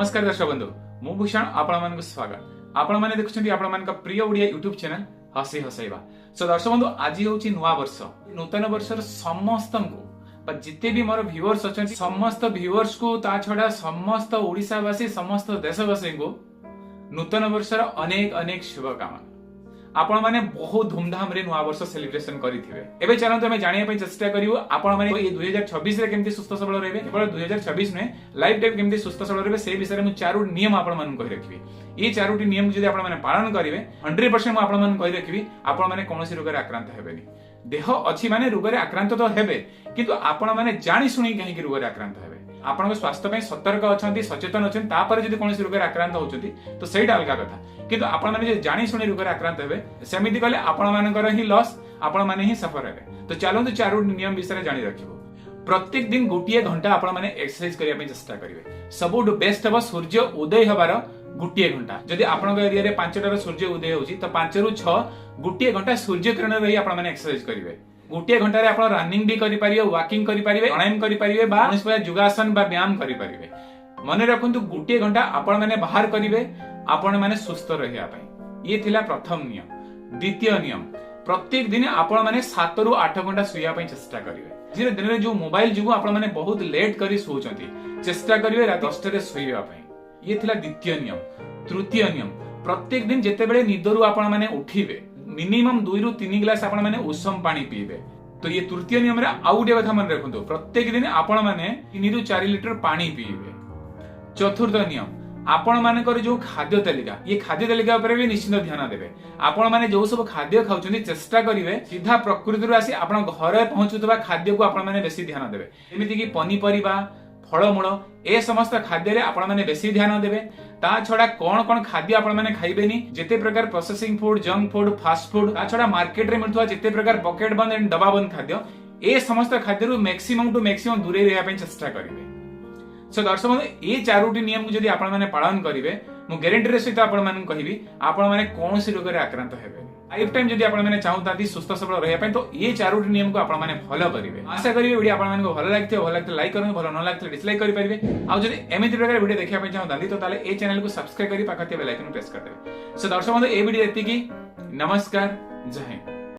नमस्कार दर्शक बंधु मु भूषण आपण स्वागत आपण माने देखुछंती आपण मान का प्रिय ओडिया यूट्यूब चैनल हसी हसैबा। सो दर्शक बंधु आज होची नुवा वर्ष नूतन वर्षर समस्त को जिते भी मोर व्यूअर्स अच्छा समस्त व्यूअर्स को ता छड़ा समस्त ओडिशावासी समस्त देशवासी को नूतन वर्षर अनेक अनेक शुभकामना। आपण माने बहुत धूमधाम रे नुआ वर्ष सेलिब्रेशन करिथिबे। एबे चलंतु हमें जानिया पई चेष्टा करिवो आपण माने ये 2026 रे केमती सुस्थ सबल रहबे, केवल 2026 ने लाइफ टाइम केमती सुस्थ सबल रहबे से विषय मु चारोटी नियम आपण माने कहि रखिबे। ये चारोटी नियम जदि आपण माने पालन करिवे 100% मु आपण माने कहि रखिबे आपण माने कोनोसी रोग रे आक्रांत हेबेनी। देह अछि माने रोग रे आक्रांत तो हेबे, किंतु आपण माने जानि सुनि काहे रोग रे आक्रांत हेबे। आपण स्वास्थ्य पे सतर्क अछंती सचेतन अछंती तापर जदि कोनोसी रोग रे आक्रांत होचंती तो सेटा अलगा कथा, किंतु आपण माने जे जानि सुनि रोग रे आक्रांत हेबे सेमिति कले आपण मानकर ही लॉस आपण माने ही सफर हेबे। तो चलंतु चारोटी नियम विषय जानि रखिबो। प्रत्येक दिन गोटिए घंटा आपण माने एक्सरसाइज करिया पे चेष्टा करिवे। सबुठ बेस्ट हबो सूर्य उदय हबार गोटिए घंटा। जदि आपण एरिया रे 5टार सूर्य उदय होची तो 5 रु 6 गोटिए घंटा सूर्य किरण रही आपण माने एक्सरसाइज करिवे। गोटिए घंटा रे आपण रनिंग भी करि परिबे, वॉकिंग करि परिबे, प्राणायाम करि परिबे बा योगासन बा व्यायाम करि परिबे। मने रखंतु गोटिए घंटा आपण माने बाहर करिवे आपण माने सुस्थ रहिया पई। ये थिला प्रथम नियम। द्वितीय नियम प्रत्येक दिन आपण माने 7 रु 8 घंटा सुइया पई चेष्टा करिवे। जे दिन रे जो मोबाइल जुगु आपण माने बहुत लेट करी सोचंती चेष्टा करिवे रात 10 रे सोइया पई। ये थिला द्वितीय नियम। तृतीय नियम प्रत्येक दिन जेते बेले निदरु आपण माने उठिबे मिनिमम 2 रु 3 ग्लास आपण माने उषम पानी पीबे। तो ये तृतीय नियम रे आउ गोटे कथा मन रखंतु प्रत्येक दिन आपण माने 3 रु 4 लिटर पानी पीबे। चतुर्थ नियम आपण मानकर जो खाद्य तालिका ये खाद्य तालिका ऊपर भी निश्चित ध्यान देबे। आपण माने जो सब खाद्य खाउछन्ती चेष्टा करिवे सीधा प्रकृति रो आसी आपण घरे पहुंचुतबा खाद्य को आपण माने बेसी ध्यान देबे। एमिति कि पनीपरिबा फलमूल ए समस्त खाद्य रे आपण माने बेसी ध्यान देबे। ता छडा कोन कोन खाद्य आपण माने खाइबेनी, जेते प्रकार processing food, junk food, fast food, ता छडा मार्केट रे मिलथुवा जेते प्रकार पॉकेट बंद एंड डब्बा बंद खाद्य ए समस्त खाद्य रु मैक्सिमम टू मैक्सिमम दूरे रहया पे चेष्टा करिवे। सो दर्शक बंधु ये चारोटी नियम को जदि आपण माने पालन करिवे मु गारंटी रे सहित आपण माने कहिबी आपण माने कोनोसी रोग रे आक्रांत हेबे। लाइफ टाइम जदि आपण माने चाहूतांती सुस्थ सबल रहया पे तो ये चारोटी नियम को आपण माने फॉलो करिवे। आशा करिवे वीडियो आपण माने को भलो लागते लाइक करन, भलो न लागते डिसलाइक करि परिबे। आ जदि एमिति प्रकार वीडियो देखिया पे चाहूतांती तो ताले ए चैनल को सब्सक्राइब करि पाखते बेल आइकन प्रेस कर देबे। सो दर्शक बंधु ए वीडियो एति की नमस्कार, जय हिंद।